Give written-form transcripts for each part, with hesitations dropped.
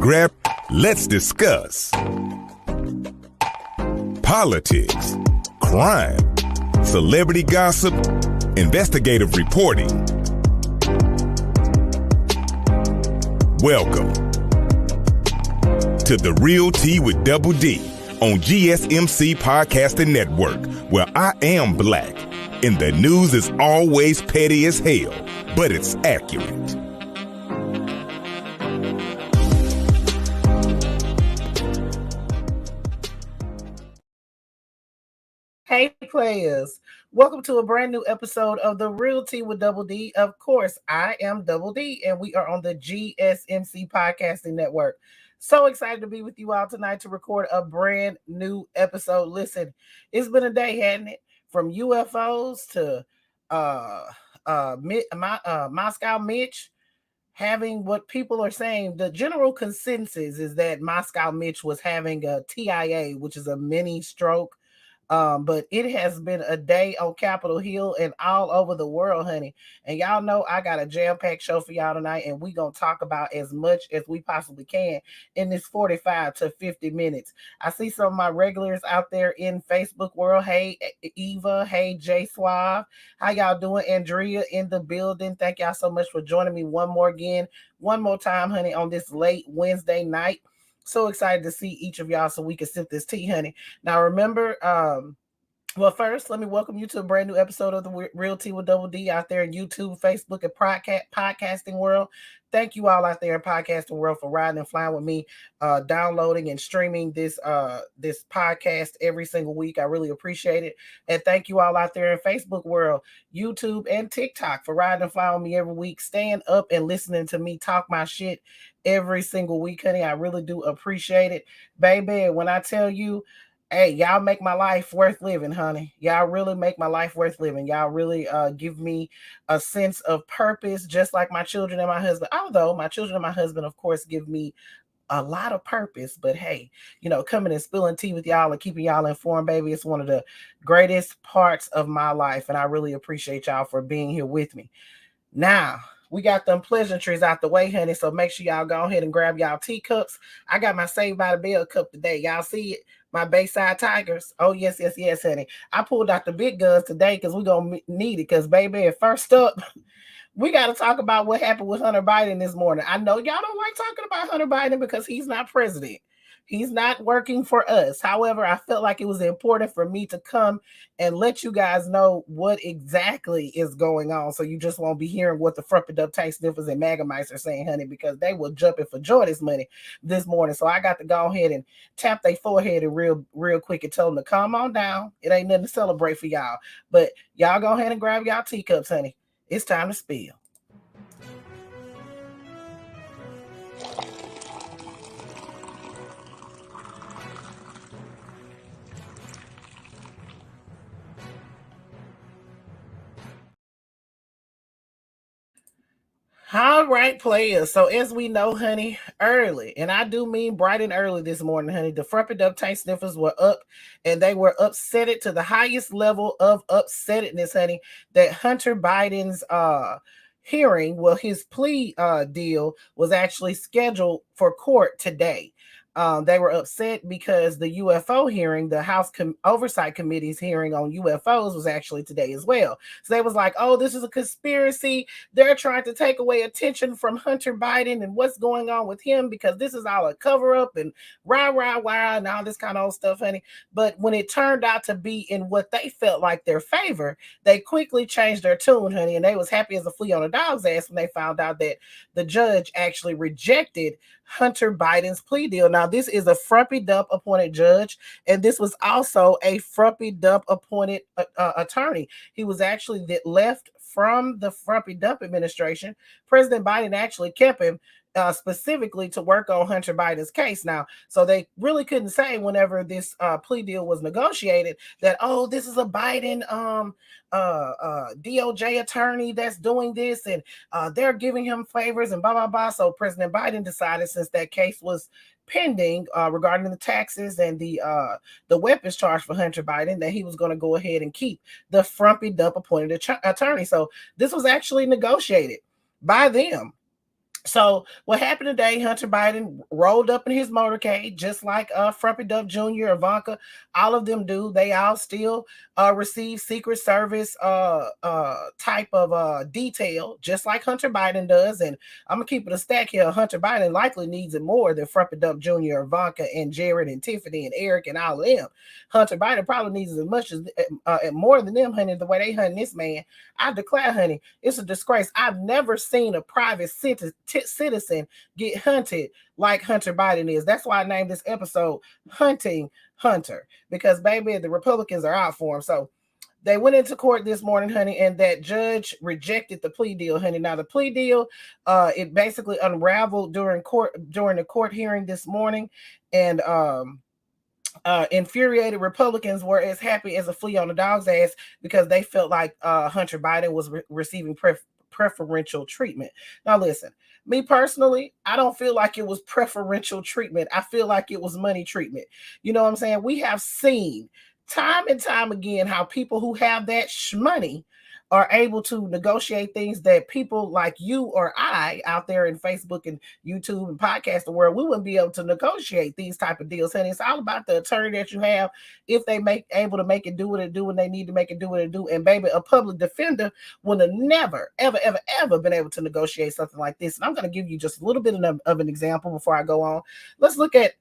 Grab, let's discuss politics, crime, celebrity gossip, investigative reporting. Welcome to The Real Tea with Double D on GSMC Podcasting Network, where I am black and the news is always petty as hell, but it's accurate. Hey players, welcome to a brand new episode of The Real Tea with Double D. Of course, I am Double D and we are on the GSMC Podcasting Network. So excited to be with you all tonight to record a brand new episode. Listen, it's been a day, hasn't it? From UFOs to Moscow Mitch having what people are saying. The general consensus is that Moscow Mitch was having a TIA, which is a mini stroke. But it has been a day on Capitol Hill and all over the world, honey. And y'all know I got a jam-packed show for y'all tonight, and we're going to talk about as much as we possibly can in this 45 to 50 minutes. I see some of my regulars out there in Facebook world. Hey, Eva. Hey, Jay Suave. How y'all doing? Andrea in the building. Thank y'all so much for joining me one more time, honey, on this late Wednesday night. So excited to see each of y'all so we can sip this tea, honey. Now, remember, well, first, let me welcome you to a brand new episode of The Real Tea with Double D out there in YouTube, Facebook, and podcasting world. Thank you all out there in podcasting world for riding and flying with me, downloading and streaming this podcast every single week. I really appreciate it. And thank you all out there in Facebook world, YouTube, and TikTok for riding and flying with me every week, staying up and listening to me talk my shit every single week, honey. I really do appreciate it. Baby, when I tell you, hey, y'all make my life worth living, honey. Y'all really make my life worth living. Y'all really give me a sense of purpose, just like my children and my husband. Although my children and my husband, of course, give me a lot of purpose. But hey, you know, coming and spilling tea with y'all and keeping y'all informed, baby, it's one of the greatest parts of my life. And I really appreciate y'all for being here with me. Now, we got them pleasantries out the way, honey, so make sure y'all go ahead and grab y'all teacups. I got my Saved by the Bell cup today. Y'all see it? My Bayside Tigers. Oh, yes, honey. I pulled out the big guns today because we're going to need it because, baby, first up, we got to talk about what happened with Hunter Biden this morning. I know y'all don't like talking about Hunter Biden because he's not president. He's not working for us. However, I felt like it was important for me to come and let you guys know what exactly is going on. So you just won't be hearing what the frumped up tank sniffers and MAGA mice are saying, honey, because they were jumping for joy this morning. So I got to go ahead and tap their forehead and real quick and tell them to calm on down. It ain't nothing to celebrate for y'all. But y'all go ahead and grab y'all teacups, honey. It's time to spill. All right, players. So as we know, honey, early, and I do mean bright and early this morning, honey, the frumped up tank sniffers were up and they were upsetted to the highest level of upsettedness, honey, that Hunter Biden's hearing, well, his plea deal was actually scheduled for court today. They were upset because the UFO hearing, the House Oversight Committee's hearing on UFOs was actually today as well. So they was like, oh, this is a conspiracy. They're trying to take away attention from Hunter Biden and what's going on with him because this is all a cover up and rah, and all this kind of old stuff, honey. But when it turned out to be in what they felt like their favor, they quickly changed their tune, honey. And they was happy as a flea on a dog's ass when they found out that the judge actually rejected Hunter Biden's plea deal. Now, this is a frumpy dump appointed judge, and this was also a frumpy dump appointed attorney. He was actually left from the frumpy dump administration. President Biden actually kept him specifically to work on Hunter Biden's case. Now, so they really couldn't say whenever this plea deal was negotiated that, oh, this is a Biden DOJ attorney that's doing this and they're giving him favors and blah, blah, blah. So President Biden decided, since that case was pending regarding the taxes and the weapons charge for Hunter Biden, that he was going to go ahead and keep the frumpy dump appointed attorney. So this was actually negotiated by them. So what happened today, Hunter Biden rolled up in his motorcade, just like Frumpy Duck Jr., Ivanka, all of them do. They all still receive Secret Service type of detail, just like Hunter Biden does. And I'm going to keep it a stack here. Hunter Biden likely needs it more than Frumpy Duck Jr., Ivanka, and Jared, and Tiffany, and Eric, and all of them. Hunter Biden probably needs as much as more than them, honey, the way they hunting this man. I declare, honey, it's a disgrace. I've never seen a private citizen get hunted like Hunter Biden is. That's why I named this episode Hunting Hunter, because baby, the Republicans are out for him. So they went into court this morning, honey, and that judge rejected the plea deal, honey. Now the plea deal, it basically unraveled during the court hearing this morning, and infuriated Republicans were as happy as a flea on a dog's ass because they felt like Hunter Biden was receiving preferential treatment. Now, listen, me personally, I don't feel like it was preferential treatment. I feel like it was money treatment. You know what I'm saying? We have seen time and time again how people who have that money are able to negotiate things that people like you or I out there in Facebook and YouTube and podcast the world, we wouldn't be able to negotiate these type of deals. And it's all about the attorney that you have, if they able to make it do what it do when they need to make it do what it do. And baby, a public defender would have never, ever, ever, ever been able to negotiate something like this. And I'm going to give you just a little bit of an example before I go on. Let's look at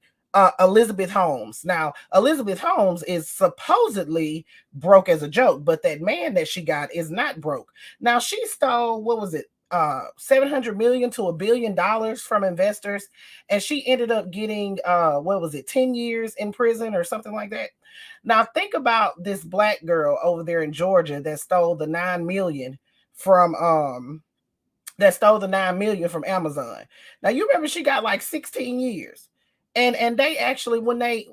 Elizabeth Holmes. Now, Elizabeth Holmes is supposedly broke as a joke, but that man that she got is not broke. Now, she stole, what was it? $700 million to $1 billion from investors, and she ended up getting 10 years in prison or something like that. Now, think about this black girl over there in Georgia that stole the $9 million from Amazon. Now, you remember she got like 16 years. And they actually, when they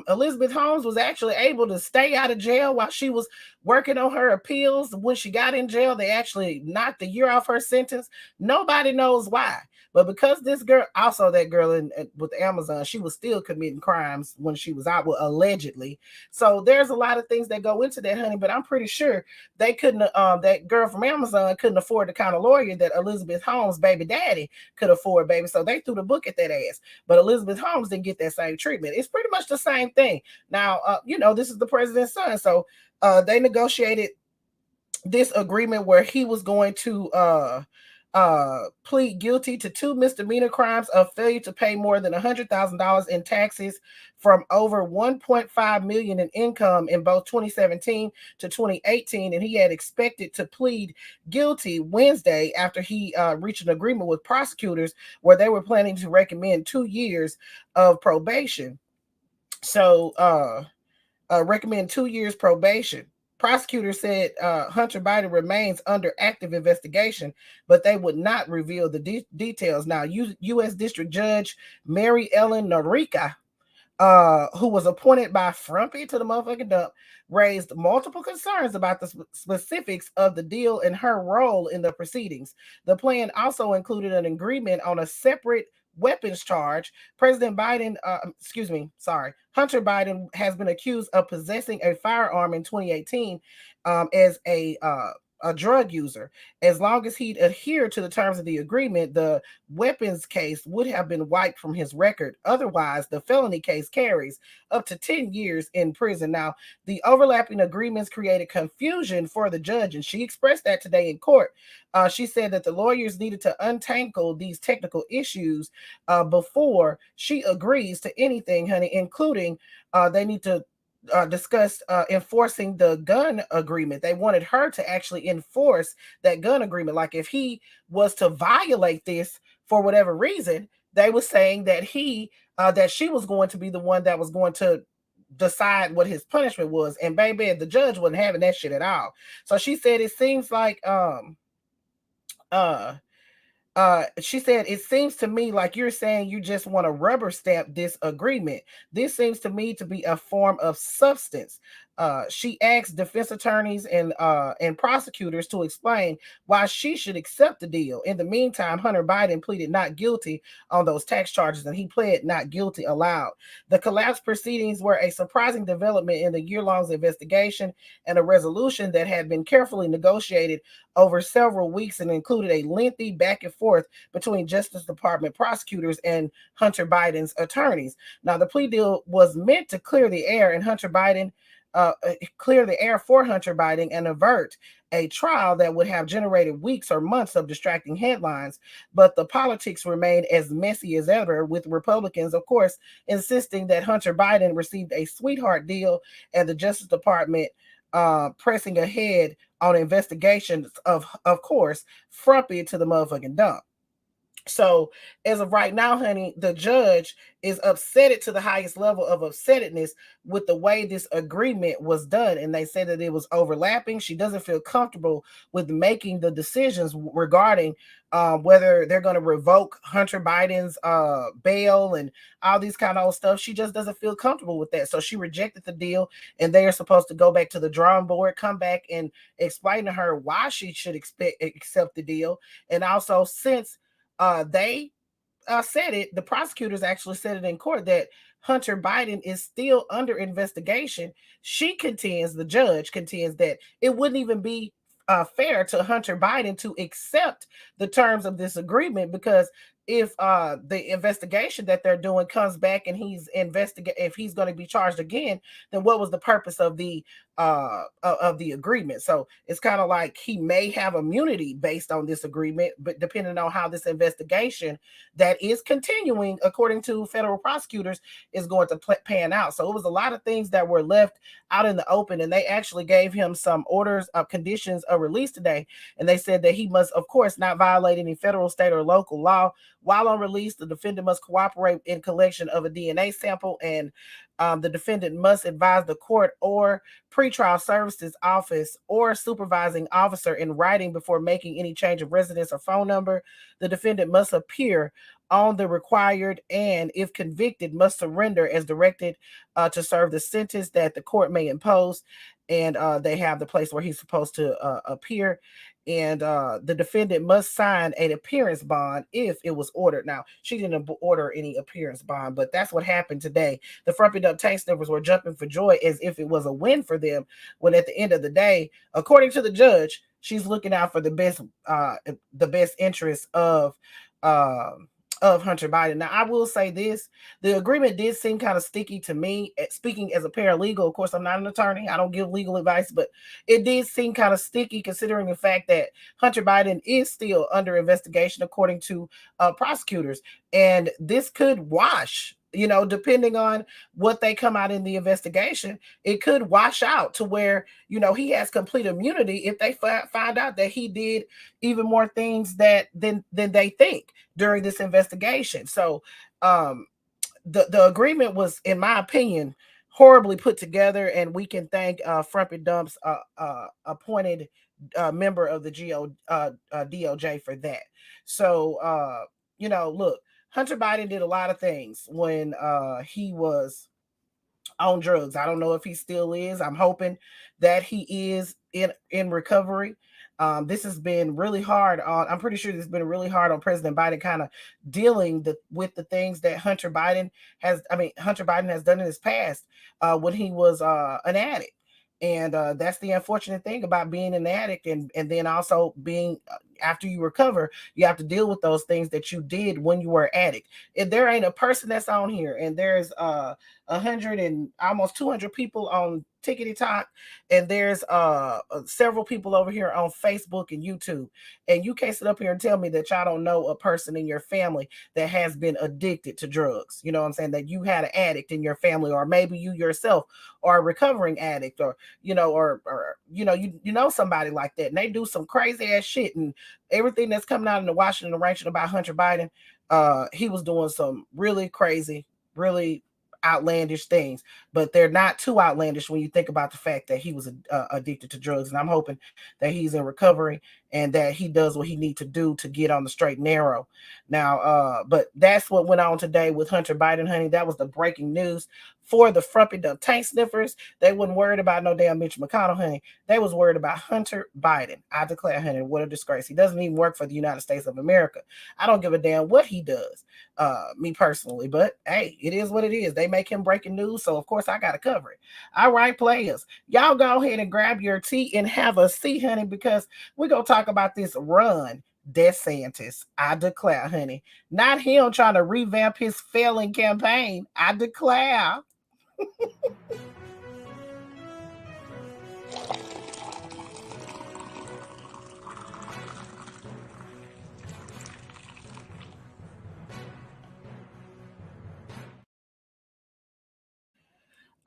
Elizabeth Holmes was actually able to stay out of jail while she was working on her appeals. When she got in jail, they actually knocked the year off her sentence. Nobody knows why. But because this girl, also that girl with Amazon, she was still committing crimes when she was out, allegedly. So there's a lot of things that go into that, honey. But I'm pretty sure they couldn't, that girl from Amazon couldn't afford the kind of lawyer that Elizabeth Holmes' baby daddy could afford, baby. So they threw the book at that ass. But Elizabeth Holmes didn't get that same treatment. It's pretty much the same thing. Now, this is the president's son. So they negotiated this agreement where he was going to plead guilty to 2 misdemeanor crimes of failure to pay more than $100,000 in taxes from over $1.5 million in income in both 2017 to 2018, and he had expected to plead guilty Wednesday after he reached an agreement with prosecutors where they were planning to recommend 2 years of probation. So recommend 2 years probation. Prosecutors said Hunter Biden remains under active investigation, but they would not reveal the details. Now, U.S. District Judge Mary Ellen Norica, who was appointed by Frumpy to the motherfucking dump, raised multiple concerns about the specifics of the deal and her role in the proceedings. The plan also included an agreement on a separate weapons charge. Hunter Biden has been accused of possessing a firearm in 2018 as a drug user. As long as he'd adhered to the terms of the agreement, the weapons case would have been wiped from his record. Otherwise, the felony case carries up to 10 years in prison. Now, the overlapping agreements created confusion for the judge, and she expressed that today in court. She said that the lawyers needed to untangle these technical issues before she agrees to anything, honey, including they need to discussed enforcing the gun agreement. They wanted her to actually enforce that gun agreement. Like if he was to violate this for whatever reason, they were saying that that she was going to be the one that was going to decide what his punishment was. And baby, the judge wasn't having that shit at all. So she said it seems like she said, it seems to me like you're saying you just want to rubber stamp this agreement. This seems to me to be a form of substance. She asked defense attorneys and prosecutors to explain why she should accept the deal. In the meantime, Hunter Biden pleaded not guilty on those tax charges, and he pled not guilty aloud. The collapse proceedings were a surprising development in the year-long investigation and a resolution that had been carefully negotiated over several weeks and included a lengthy back and forth between Justice Department prosecutors and Hunter Biden's attorneys. Now, the plea deal was meant to clear the air, and clear the air for Hunter Biden and avert a trial that would have generated weeks or months of distracting headlines. But the politics remained as messy as ever, with Republicans, of course, insisting that Hunter Biden received a sweetheart deal, and the Justice Department pressing ahead on investigations of course, frumpy to the motherfucking dump. So as of right now, honey, the judge is upset to the highest level of upsetness with the way this agreement was done. And they say that it was overlapping. She doesn't feel comfortable with making the decisions regarding whether they're going to revoke Hunter Biden's bail and all these kind of stuff. She just doesn't feel comfortable with that. So she rejected the deal, and they are supposed to go back to the drawing board, come back and explain to her why she should accept the deal. And also, since they said it, the prosecutors actually said it in court, that Hunter Biden is still under investigation. The judge contends that it wouldn't even be fair to Hunter Biden to accept the terms of this agreement, because if the investigation that they're doing comes back and if he's going to be charged again, then what was the purpose of the agreement? So it's kind of like he may have immunity based on this agreement, but depending on how this investigation that is continuing, according to federal prosecutors, is going to pan out. So it was a lot of things that were left out in the open, and they actually gave him some orders of conditions of release today. And they said that he must, of course, not violate any federal, state, or local law. While on release, the defendant must cooperate in collection of a DNA sample, and the defendant must advise the court or pretrial services office or supervising officer in writing before making any change of residence or phone number. The defendant must appear on the required, and if convicted, must surrender as directed to serve the sentence that the court may impose. And they have the place where he's supposed to appear. And the defendant must sign an appearance bond if it was ordered. Now, she didn't order any appearance bond, but that's what happened today. The frumpy up tank sniffers were jumping for joy as if it was a win for them, when at the end of the day, according to the judge, she's looking out for the best interest of Hunter Biden. Now, I will say this: the agreement did seem kind of sticky to me. Speaking as a paralegal, of course, I'm not an attorney, I don't give legal advice, but it did seem kind of sticky, considering the fact that Hunter Biden is still under investigation, according to prosecutors. And this could wash, depending on what they come out in the investigation, it could wash out to where, he has complete immunity if they find out that he did even more things than they think during this investigation. So the agreement was, in my opinion, horribly put together, and we can thank Frumpy Dump's appointed member of the DOJ for that. So look, Hunter Biden did a lot of things when he was on drugs. I don't know if he still is. I'm hoping that he is in recovery. This has been really hard on, I'm pretty sure this has been really hard on President Biden, kind of dealing with the things that Hunter Biden has done in his past when he was an addict. And that's the unfortunate thing about being an addict, and then also being, after you recover, you have to deal with those things that you did when you were an addict. If there ain't a person that's on here, and there's 100 and almost 200 people on Tickety Talk, and there's several people over here on Facebook and YouTube, and you can't sit up here and tell me that y'all don't know a person in your family that has been addicted to drugs. You know what I'm saying? That you had an addict in your family, or maybe you yourself are a recovering addict, or you know somebody like that, and they do some crazy ass shit. And everything that's coming out in the Washington Rancher about Hunter Biden, he was doing some really crazy, really outlandish things, but they're not too outlandish when you think about the fact that he was addicted to drugs. And I'm hoping that he's in recovery and that he does what he needs to do to get on the straight and narrow. Now, but that's what went on today with Hunter Biden, honey. That was the breaking news for the frumpy dumb tank sniffers. They wasn't worried about no damn Mitch McConnell, honey. They was worried about Hunter Biden. I declare, honey, what a disgrace. He doesn't even work for the United States of America. I don't give a damn what he does, me personally. But hey, it is what it is. They make him breaking news, so of course I gotta cover it. All right, players, y'all go ahead and grab your tea and have a seat, honey, because we're gonna talk about this run DeSantis. I declare, honey. Not him trying to revamp his failing campaign. I declare.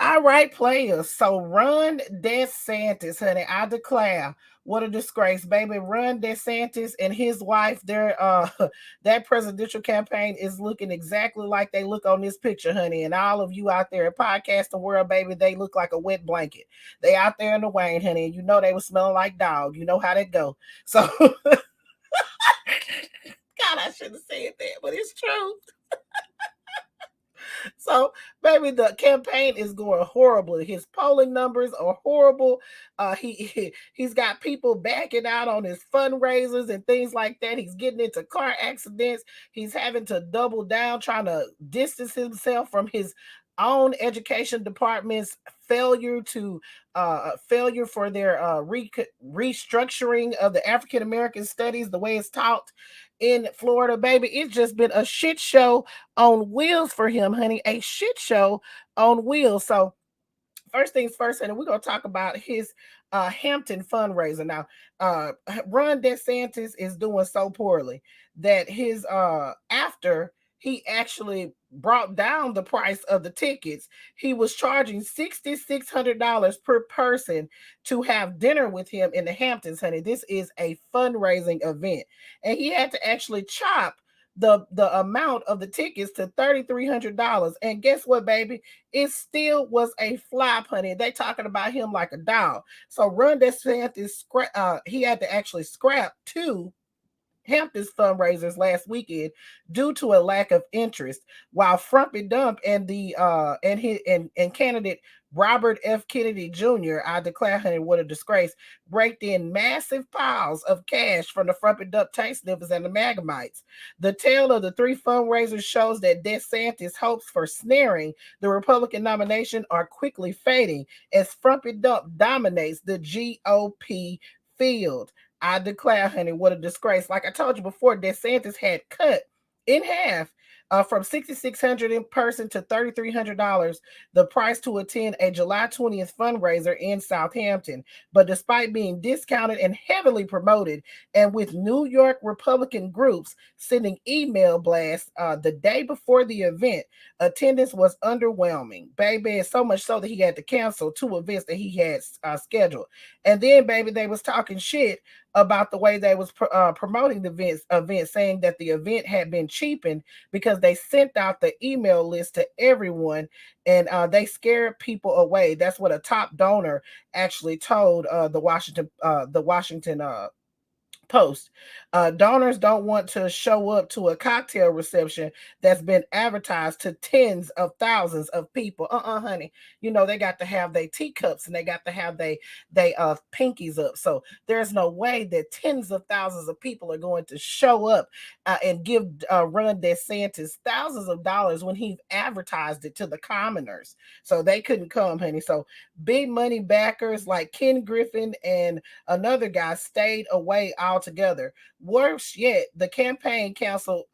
All right, players. So run DeSantis, honey. I declare. What a disgrace, baby. Run DeSantis and his wife, their that presidential campaign is looking exactly like they look on this picture, honey. And all of you out there in podcasting world, baby, they look like a wet blanket. They out there in the rain, honey. And you know they were smelling like dog. You know how that go. So God, I shouldn't have said that, but it's true. So, baby, the campaign is going horribly. His polling numbers are horrible. He's got people backing out on his fundraisers and things like that. He's getting into car accidents. He's having to double down, trying to distance himself from his own education department's failure for their restructuring of the African American studies, the way it's taught in Florida, baby. It's just been a shit show on wheels for him, honey. A shit show on wheels. So first things first, and we're gonna talk about his Hampton fundraiser. Now, Ron DeSantis is doing so poorly that his after he actually brought down the price of the tickets, he was charging $6,600 per person to have dinner with him in the Hamptons, honey. This is a fundraising event, and he had to actually chop the amount of the tickets to $3,300. And guess what, baby? It still was a flop, honey. They talking about him like a dog. So Ron DeSantis, he had to actually scrap two Hampton's fundraisers last weekend due to a lack of interest, while Frumpy Dump and the and candidate Robert F. Kennedy Jr., I declare, honey, what a disgrace, raked in massive piles of cash from the Frumpy Dump tank sniffers and the Magamites. The tale of the three fundraisers shows that DeSantis' hopes for snaring the Republican nomination are quickly fading as Frumpy Dump dominates the GOP field. I declare, honey, what a disgrace. Like I told you before, DeSantis had cut in half from $6,600 in person to $3,300 the price to attend a July 20th fundraiser in Southampton. But despite being discounted and heavily promoted, and with New York Republican groups sending email blasts the day before the event, attendance was underwhelming, baby. So much so that he had to cancel two events that he had scheduled. And then, baby, they was talking shit about the way they was promoting the event, saying that the event had been cheapened because they sent out the email list to everyone, and they scared people away. That's what a top donor actually told the Washington Post. Donors don't want to show up to a cocktail reception that's been advertised to tens of thousands of people. Honey. You know, they got to have their teacups and they got to have they pinkies up. So there's no way that tens of thousands of people are going to show up and give Ron DeSantis thousands of dollars when he advertised it to the commoners. So they couldn't come, honey. So big money backers like Ken Griffin and another guy stayed away altogether. Worse yet, the campaign canceled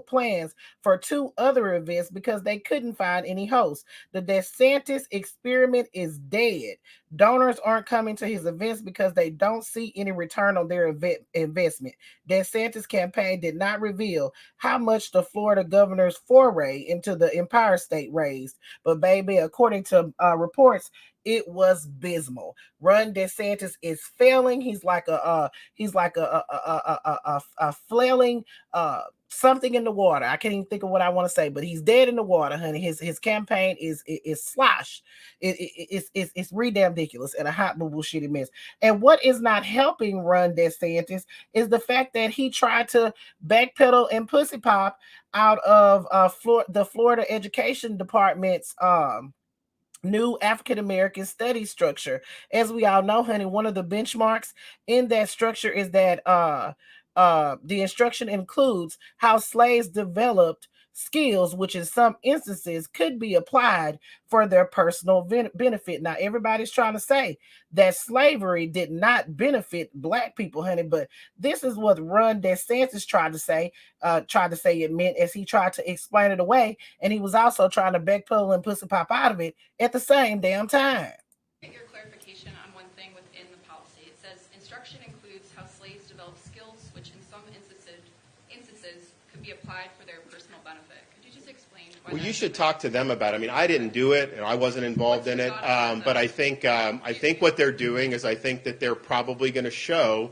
plans for two other events because they couldn't find any hosts. The DeSantis experiment is dead. Donors aren't coming to his events because they don't see any return on their investment. DeSantis' campaign did not reveal how much the Florida governor's foray into the Empire State raised, but baby, according to reports, it was abysmal. Ron DeSantis is failing. He's like a flailing something in the water. I can't even think of what I want to say, but he's dead in the water, honey. His campaign is slosh. It's ridiculous and a hot boo boo shitty mess. And what is not helping Ron DeSantis is the fact that he tried to backpedal and pussy pop out of the Florida Education Department's new African American study structure. As we all know, honey, one of the benchmarks in that structure is that the instruction includes how slaves developed skills, which in some instances could be applied for their personal benefit. Now, everybody's trying to say that slavery did not benefit Black people, honey, but this is what Ron DeSantis tried to say it meant, as he tried to explain it away, and he was also trying to backpedal and pussy pop out of it at the same damn time. Your clarification on one thing within the policy. It says instruction includes how slaves develop skills, which in some instances could be applied for their personal benefit. Could you just explain why? Well, you should talk to them about it. I mean, I didn't do it, and I wasn't involved in it. But I think what they're doing is I think that they're probably going to show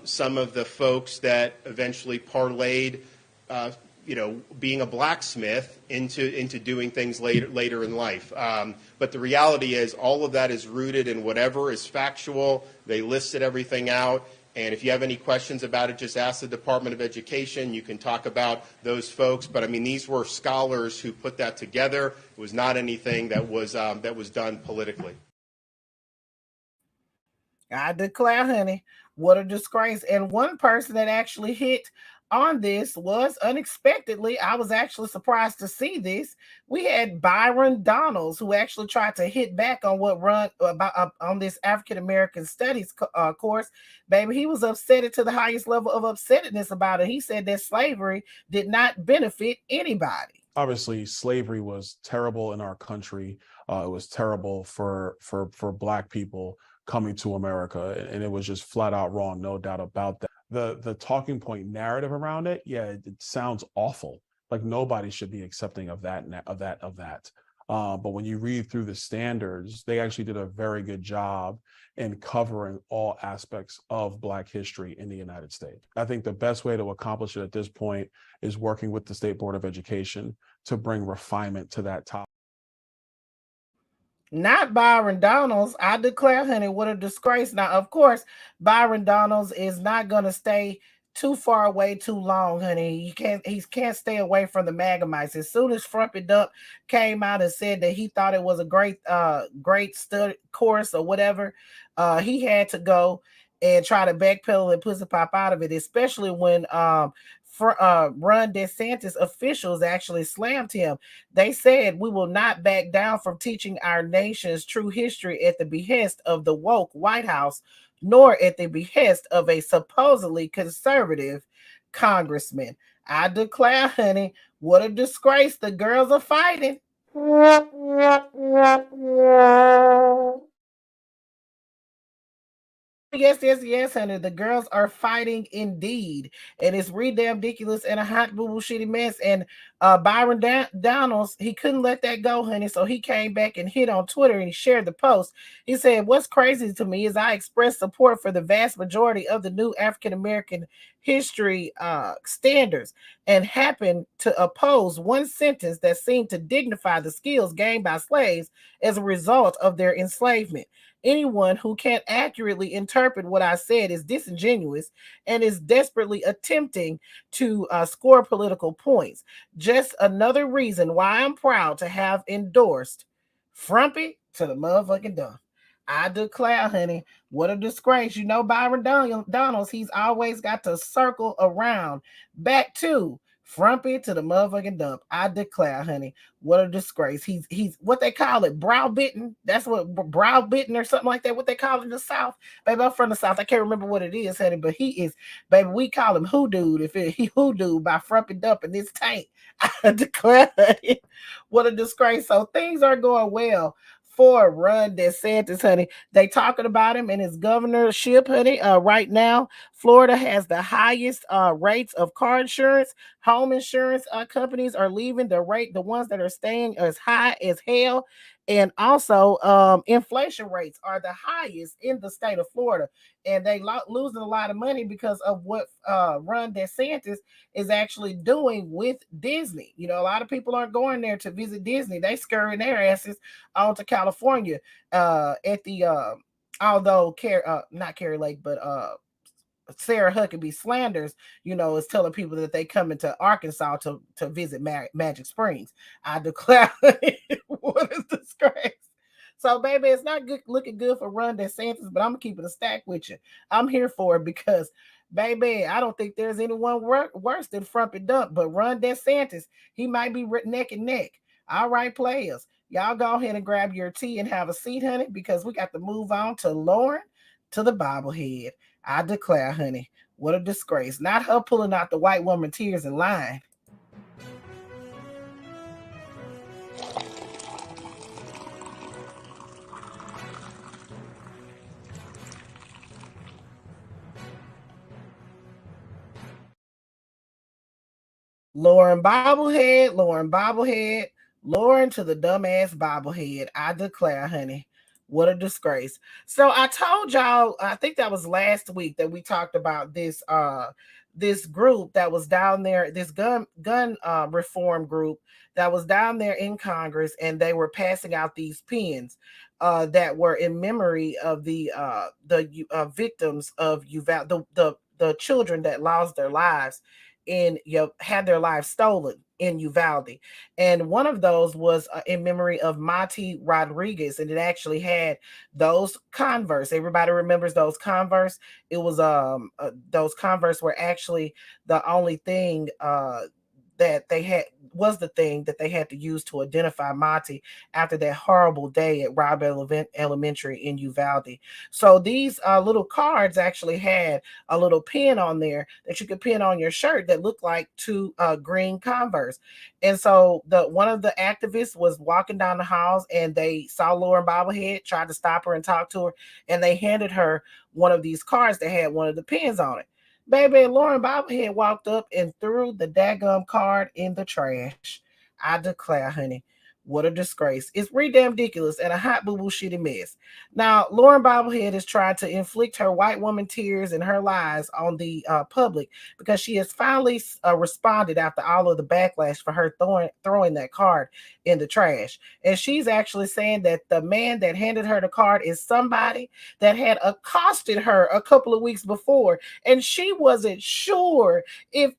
some of the folks that eventually parlayed, being a blacksmith into doing things later in life. But the reality is all of that is rooted in whatever is factual. They listed everything out. And if you have any questions about it, just ask the Department of Education. You can talk about those folks. But I mean, these were scholars who put that together. It was not anything that was done politically. I declare, honey, what a disgrace. And one person that actually hit on this was unexpectedly, I was actually surprised to see this. We had Byron Donalds, who actually tried to hit back on what Run about on this African American Studies course. Baby, he was upset to the highest level of upsetness about it. He said that slavery did not benefit anybody. Obviously, slavery was terrible in our country. It was terrible for Black people coming to America, and it was just flat out wrong, no doubt about that. The talking point narrative around it, yeah, it sounds awful. Like nobody should be accepting of that. But when you read through the standards, they actually did a very good job in covering all aspects of Black history in the United States. I think the best way to accomplish it at this point is working with the State Board of Education to bring refinement to that topic. Not Byron Donalds. I declare, honey, what a disgrace. Now, of course, Byron Donalds is not going to stay too far away too long, honey. He can't stay away from the Magamites. As soon as Frumpy Dump came out and said that he thought it was a great study course or whatever, he had to go and try to backpedal and pussy pop out of it, especially when Ron DeSantis officials actually slammed him. They said, "We will not back down from teaching our nation's true history at the behest of the woke White House, nor at the behest of a supposedly conservative congressman." I declare, honey, what a disgrace. The girls are fighting. Yes, honey. The girls are fighting indeed. And it's ridiculous and a hot boo boo shitty mess. And Byron Donalds, he couldn't let that go, honey. So he came back and hit on Twitter and he shared the post. He said, "What's crazy to me is I express support for the vast majority of the new African American history standards and happen to oppose one sentence that seemed to dignify the skills gained by slaves as a result of their enslavement. Anyone who can't accurately interpret what I said is disingenuous and is desperately attempting to score political points. Just another reason why I'm proud to have endorsed Frumpy to the motherfucking dump." I declare, honey, what a disgrace. You know, Byron Donalds, he's always got to circle around back to Frumpy to the motherfucking dump. I declare, honey, what a disgrace. He's what they call it, browbitten. That's what browbitten or something like that. What they call it in the South. Baby, I'm from the South. I can't remember what it is, honey, but he is, baby, we call him hoodooed if he hoodooed by Frumpy Dump in this tank. I declare, honey, what a disgrace. So things are going well for Ron DeSantis, honey. They talking about him and his governorship, honey. Right now, Florida has the highest rates of car insurance. Home insurance companies are leaving the ones that are staying as high as hell. And also, inflation rates are the highest in the state of Florida, and they losing a lot of money because of what Ron DeSantis is actually doing with Disney. You know, a lot of people aren't going there to visit Disney; they scurrying their asses on to California at the although not Kari Lake, but Sarah Huckabee Slanders, you know, is telling people that they come into Arkansas to visit Magic Springs. I declare, what a disgrace. So, baby, it's not good looking good for Ron DeSantis, but I'm gonna keep it a stack with you. I'm here for it because, baby, I don't think there's anyone worse than Frump and Dump, but Ron DeSantis, he might be neck and neck. All right, players, y'all go ahead and grab your tea and have a seat, honey, because we got to move on to Lauren to the bobblehead. I declare, honey, what a disgrace. Not her pulling out the white woman tears in line. Lauren bobblehead, Lauren bobblehead, Lauren to the dumbass bobblehead. I declare, honey, what a disgrace. So I told y'all, I think that was last week that we talked about this group that was down there, this gun reform group that was down there in Congress, and they were passing out these pens that were in memory of the victims of Uvalde, the children that lost their lives had their lives stolen in Uvalde. And one of those was in memory of Mati Rodriguez, and it actually had those Converse. Everybody remembers those Converse. It was those Converse were actually the only thing that they had, was the thing that they had to use to identify Mati after that horrible day at Robb Elementary in Uvalde. So these little cards actually had a little pin on there that you could pin on your shirt that looked like two green Converse. And so one of the activists was walking down the halls, and they saw Lauren bobblehead, tried to stop her and talk to her, and they handed her one of these cards that had one of the pins on it. Baby, Lauren bobblehead walked up and threw the daggum card in the trash. I declare, honey, what a disgrace. It's damn ridiculous and a hot boo-boo shitty mess. Now, Lauren bobblehead is trying to inflict her white woman tears and her lies on the public because she has finally responded after all of the backlash for her throwing that card in the trash. And she's actually saying that the man that handed her the card is somebody that had accosted her a couple of weeks before, and she wasn't sure if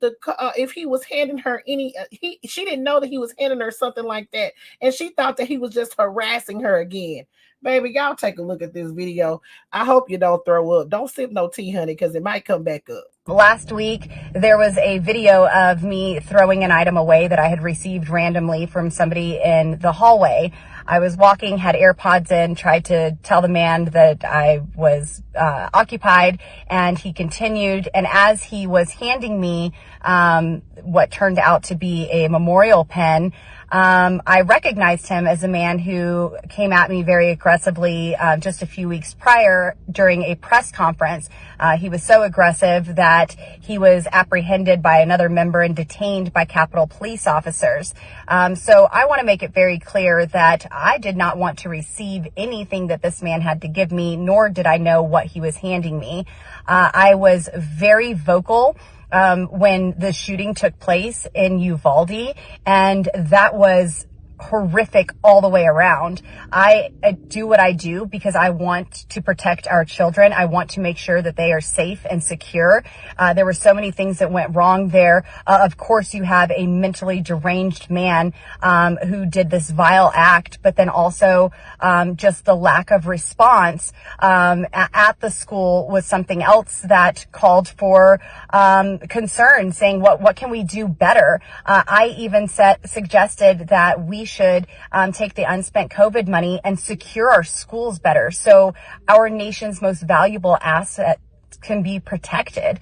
he was handing her she didn't know that he was handing her something like that, and she thought that he was just harassing her again. Baby, y'all take a look at this video. I hope you don't throw up. Don't sip no tea, honey, because it might come back up. Last week, there was a video of me throwing an item away that I had received randomly from somebody in the hallway. I was walking, had AirPods in, tried to tell the man that I was occupied, and he continued. And as he was handing me what turned out to be a memorial pen, I recognized him as a man who came at me very aggressively just a few weeks prior during a press conference. He was so aggressive that he was apprehended by another member and detained by Capitol Police officers. So I want to make it very clear that I did not want to receive anything that this man had to give me, nor did I know what he was handing me. I was very vocal when the shooting took place in Uvalde, and that was horrific all the way around. I do what I do because I want to protect our children. I want to make sure that they are safe and secure. There were so many things that went wrong there. Of course, you have a mentally deranged man who did this vile act, but then also just the lack of response at the school was something else that called for concern, saying what can we do better? I even suggested that we should take the unspent COVID money and secure our schools better so our nation's most valuable asset can be protected.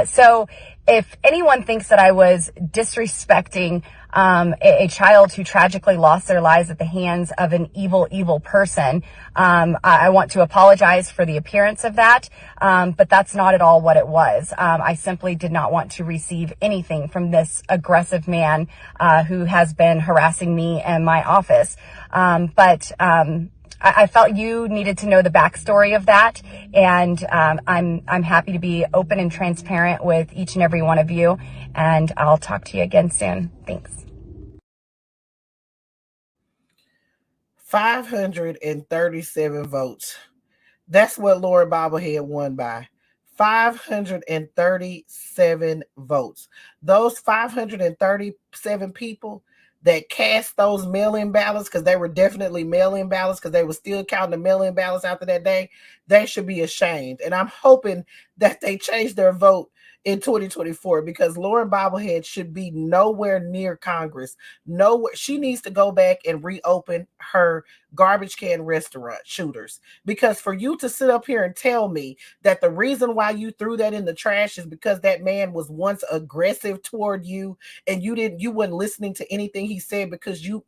So if anyone thinks that I was disrespecting a child who tragically lost their lives at the hands of an evil person, I want to apologize for the appearance of that, but that's not at all what it was. I simply did not want to receive anything from this aggressive man who has been harassing me and my office. I felt you needed to know the backstory of that, and I'm happy to be open and transparent with each and every one of you, and I'll talk to you again soon. Thanks. 537 votes. That's what Lori Bobblehead won by. 537 votes. Those 537 people that cast those mail-in ballots, because they were definitely mail-in ballots, because they were still counting the mail-in ballots after that day, they should be ashamed. And I'm hoping that they change their vote in 2024, because Lauren Bobblehead should be nowhere near Congress. Nowhere. She needs to go back and reopen her garbage can restaurant, Shooters. Because for you to sit up here and tell me that the reason why you threw that in the trash is because that man was once aggressive toward you, and you weren't listening to anything he said because you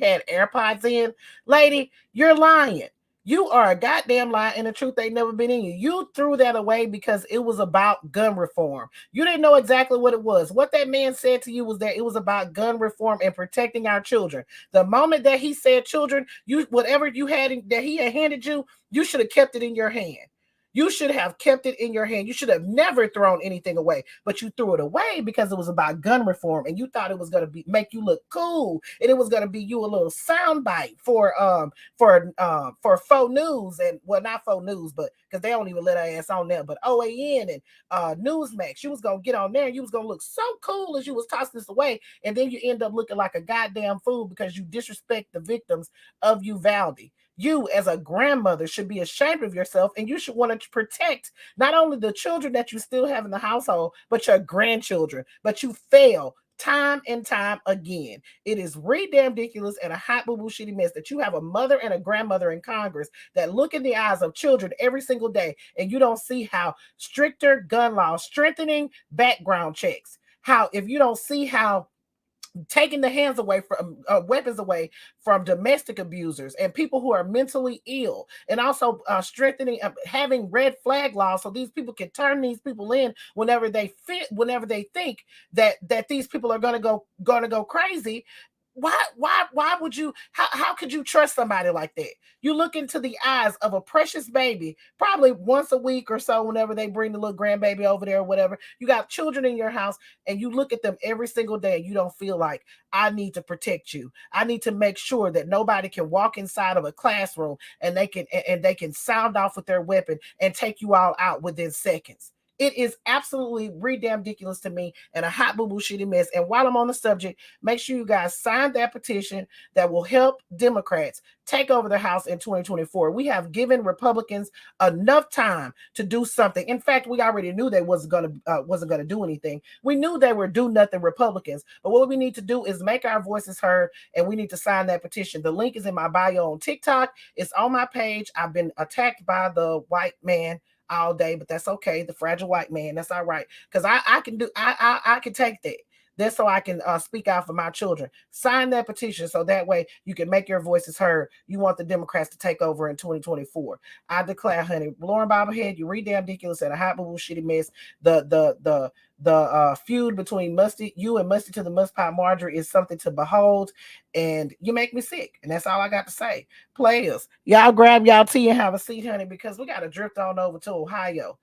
had AirPods in, lady, you're lying. You are a goddamn lie, and the truth ain't never been in you. You threw that away because it was about gun reform. You didn't know exactly what it was. What that man said to you was that it was about gun reform and protecting our children. The moment that he said children, whatever you had that he had handed you, you should have kept it in your hand. You should have kept it in your hand. You should have never thrown anything away, but you threw it away because it was about gun reform, and you thought it was going to make you look cool, and it was going to be you a little soundbite for faux news, and well, not faux news, but because they don't even let our ass on there, but OAN and Newsmax. You was going to get on there, and you was going to look so cool as you was tossing this away, and then you end up looking like a goddamn fool because you disrespect the victims of Uvalde. You, as a grandmother, should be ashamed of yourself, and you should want to protect not only the children that you still have in the household, but your grandchildren. But you fail time and time again. It is damn ridiculous and a hot boo-boo shitty mess that you have a mother and a grandmother in Congress that look in the eyes of children every single day, and you don't see how stricter gun laws, strengthening background checks, how if you don't see how taking the hands away from weapons away from domestic abusers and people who are mentally ill, and also strengthening having red flag laws so these people can turn these people in whenever they think that these people are going to go crazy. Why would you, how could you trust somebody like that? You look into the eyes of a precious baby probably once a week or so whenever they bring the little grandbaby over there or whatever. You got children in your house, and you look at them every single day, and you don't feel like, I need to protect you. I need to make sure that nobody can walk inside of a classroom and they can sound off with their weapon and take you all out within seconds. It is absolutely damn ridiculous to me and a hot boo-boo shitty mess. And while I'm on the subject, make sure you guys sign that petition that will help Democrats take over the House in 2024. We have given Republicans enough time to do something. In fact, we already knew they wasn't gonna do anything. We knew they were do nothing Republicans. But what we need to do is make our voices heard, and we need to sign that petition. The link is in my bio on TikTok. It's on my page. I've been attacked by the white man all day, but that's okay. The fragile white man, that's all right. Because I can take that. That's so I can speak out for my children. Sign that petition so that way you can make your voices heard. You want the Democrats to take over in 2024. I declare, honey, Lauren Bobblehead, you damn ridiculous and a hot boo shitty mess. The feud between you and Musty to the Must Pot Marjorie is something to behold, and you make me sick. And that's all I got to say. Players, y'all grab y'all tea and have a seat, honey, because we got to drift on over to Ohio.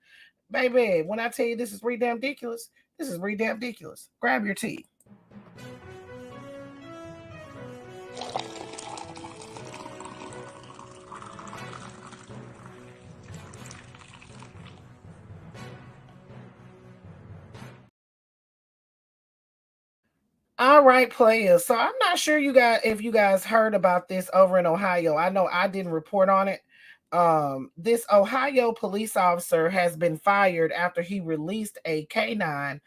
Baby, when I tell you this is damn ridiculous, this is damn ridiculous. Grab your tea. All right, players. So I'm not sure if you guys heard about this over in Ohio. I know I didn't report on it. This Ohio police officer has been fired after he released a K9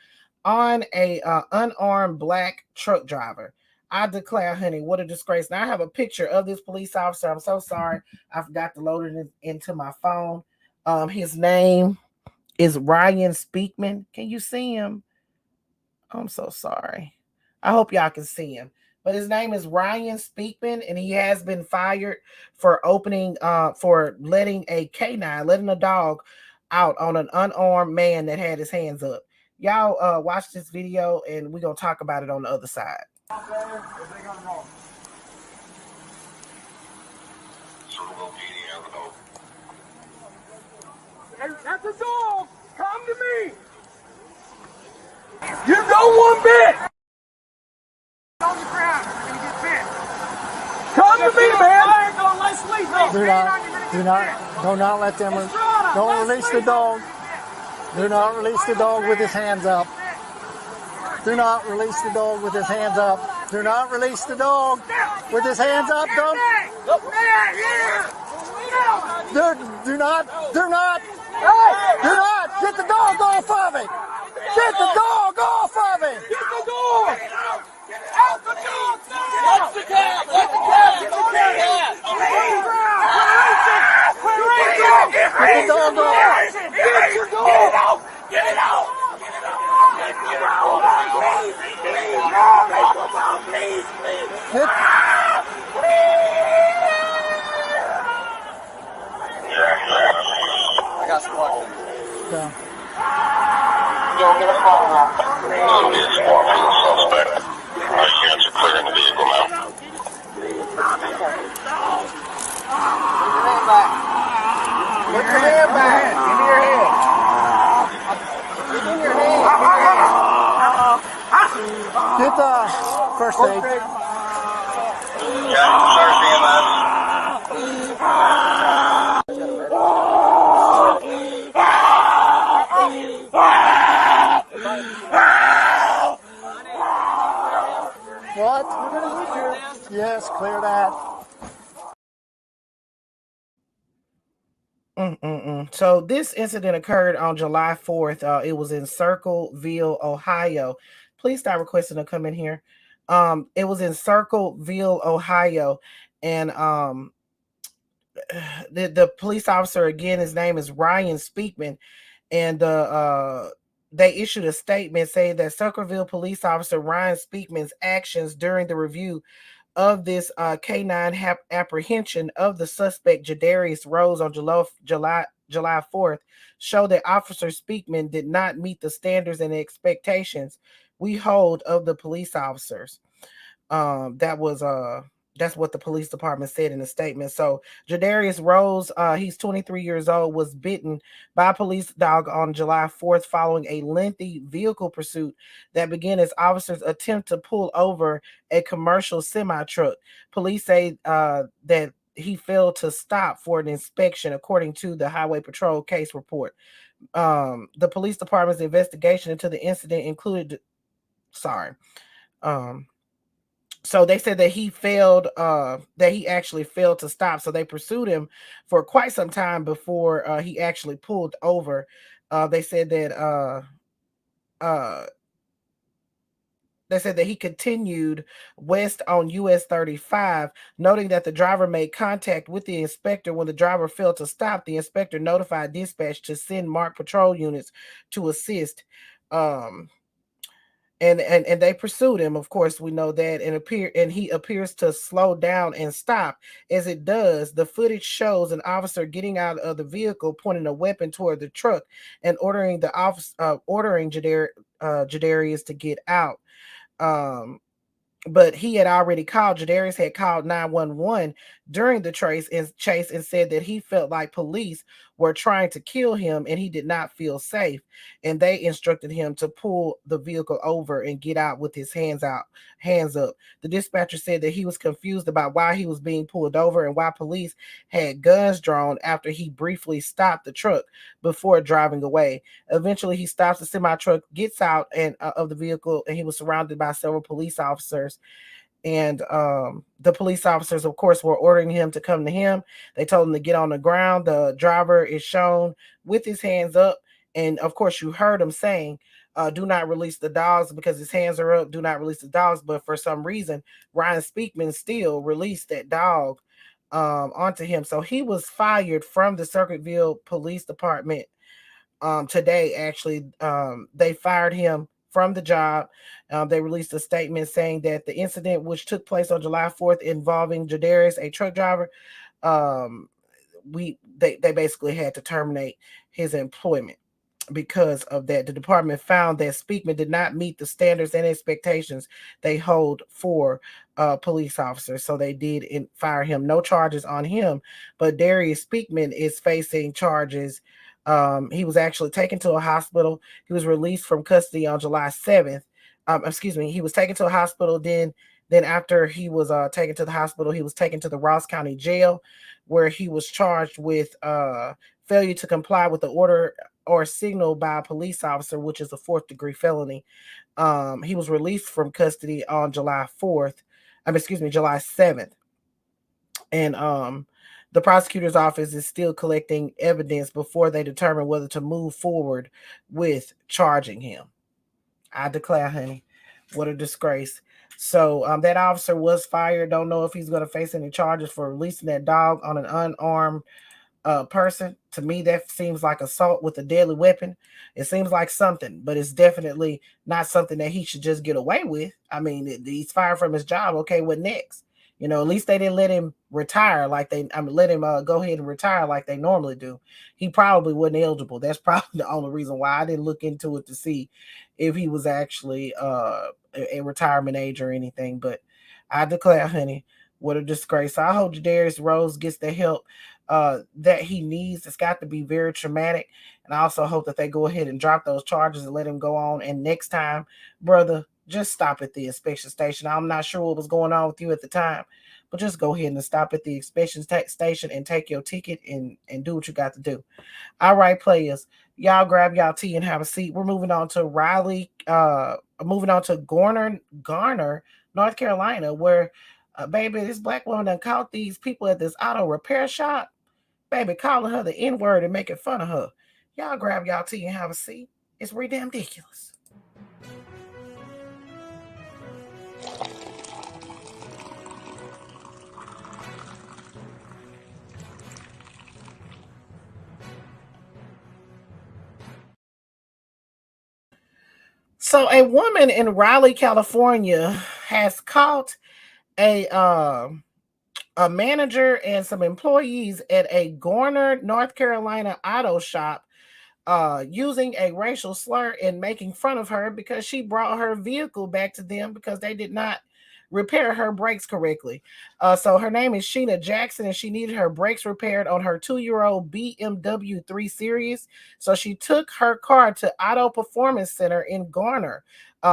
on a unarmed black truck driver. I declare, honey, what a disgrace. Now I have a picture of this police officer. I'm so sorry. I forgot to load it into my phone. His name is Ryan Speakman. Can you see him? I'm so sorry. I hope y'all can see him. But his name is Ryan Speakman, and he has been fired for for letting a canine, letting a dog out on an unarmed man that had his hands up. Y'all watch this video, and we're going to talk about it on the other side. Hey, that's a dog! Come to me! You don't one bit! On the ground, you're gonna get bit. Come to me, man! Do not let them, don't release the dog. Do not release the dog with his hands up. Do not release the dog with his hands up. Do not release the dog with his hands up. Don't. Do not. Get the dog off of it. Get the dog off of it. Get the dog! Get out the dog! Watch the cat! Let the cat! Get the cat! Get the dog off. Get your dog! Get it out! Get it out! Get it out! Please! I got squad. Yeah. Don't get a phone now. That'll be a squad for the suspect. Units are clearing the vehicle now. Put your hand back. Give me your hand. Give me your hand. Get the first aid. Yeah, sir, What? Yes, clear that. So this incident occurred on July 4th. It was in Circleville, Ohio. Please start requesting to come in here. It was in Circleville, Ohio, and the police officer, again, his name is Ryan Speakman, and they issued a statement saying that Circleville police officer Ryan Speakman's actions during the review of this canine apprehension of the suspect Jadarius Rose on July 4th show that Officer Speakman did not meet the standards and expectations we hold of the police officers. That's what the police department said in the statement. So Jadarius Rose, he's 23 years old, was bitten by a police dog on July 4th following a lengthy vehicle pursuit that began as officers attempt to pull over a commercial semi-truck. Police say that he failed to stop for an inspection, according to the Highway Patrol case report. The police department's investigation into the incident included, so they said that he actually failed to stop. So they pursued him for quite some time before he actually pulled over. They said that he continued west on US 35, noting that the driver made contact with the inspector. When the driver failed to stop, the inspector notified dispatch to send marked patrol units to assist. And they pursued him. Of course, we know that, and he appears to slow down and stop. As it does, the footage shows an officer getting out of the vehicle, pointing a weapon toward the truck, and ordering Jadarius to get out. But he had already called. Jadarius had called 911 during the chase and said that he felt like police were trying to kill him and he did not feel safe. And they instructed him to pull the vehicle over and get out with his hands up. The dispatcher said that he was confused about why he was being pulled over and why police had guns drawn after he briefly stopped the truck before driving away. Eventually, he stops the semi-truck, gets out of the vehicle, and he was surrounded by several police officers. And the police officers, of course, were ordering him to come to him. They told him to get on the ground. The driver is shown with his hands up. And, of course, you heard him saying, do not release the dogs, because his hands are up. Do not release the dogs. But for some reason, Ryan Speakman still released that dog onto him. So he was fired from the Circleville Police Department today. Actually, they fired him from the job. They released a statement saying that the incident, which took place on July 4th involving Jadarius, a truck driver, they basically had to terminate his employment because of that. The department found that Speakman did not meet the standards and expectations they hold for police officers, so they did fire him. No charges on him, but Darius Speakman is facing charges. He was actually taken to a hospital. He was released from custody on July 7th. He was taken to a hospital. Then after he was taken to the hospital, he was taken to the Ross County Jail, where he was charged with failure to comply with the order or signal by a police officer, which is a 4th-degree felony. He was released from custody on July 7th. And the prosecutor's office is still collecting evidence before they determine whether to move forward with charging him. I declare, honey, what a disgrace. So that officer was fired. Don't know if he's going to face any charges for releasing that dog on an unarmed person. To me, that seems like assault with a deadly weapon. It seems like something, but it's definitely not something that he should just get away with. I mean, he's fired from his job. Okay, what next? You know, at least they didn't let him retire let him go ahead and retire like they normally do. He probably wasn't eligible. That's probably the only reason why I didn't look into it to see if he was actually a retirement age or anything. But I declare, honey, what a disgrace. I hope Jadarius Rose gets the help that he needs. It's got to be very traumatic. And I also hope that they go ahead and drop those charges and let him go on. And next time, brother, just stop at the inspection station. I'm not sure what was going on with you at the time, but just go ahead and stop at the inspection station and take your ticket and do what you got to do. All right, players, y'all grab y'all tea and have a seat. We're moving on to Garner, North Carolina, where baby, this black woman done caught these people at this auto repair shop, baby, calling her the N-word and making fun of her. Y'all grab y'all tea and have a seat. It's ridiculous. So a woman in Raleigh, California has caught a manager and some employees at a Garner, North Carolina auto shop using a racial slur and making fun of her because she brought her vehicle back to them because they did not repair her brakes correctly. So her name is Sheena Jackson, and she needed her brakes repaired on her 2-year-old BMW 3 Series. So she took her car to Auto Performance Center in Garner.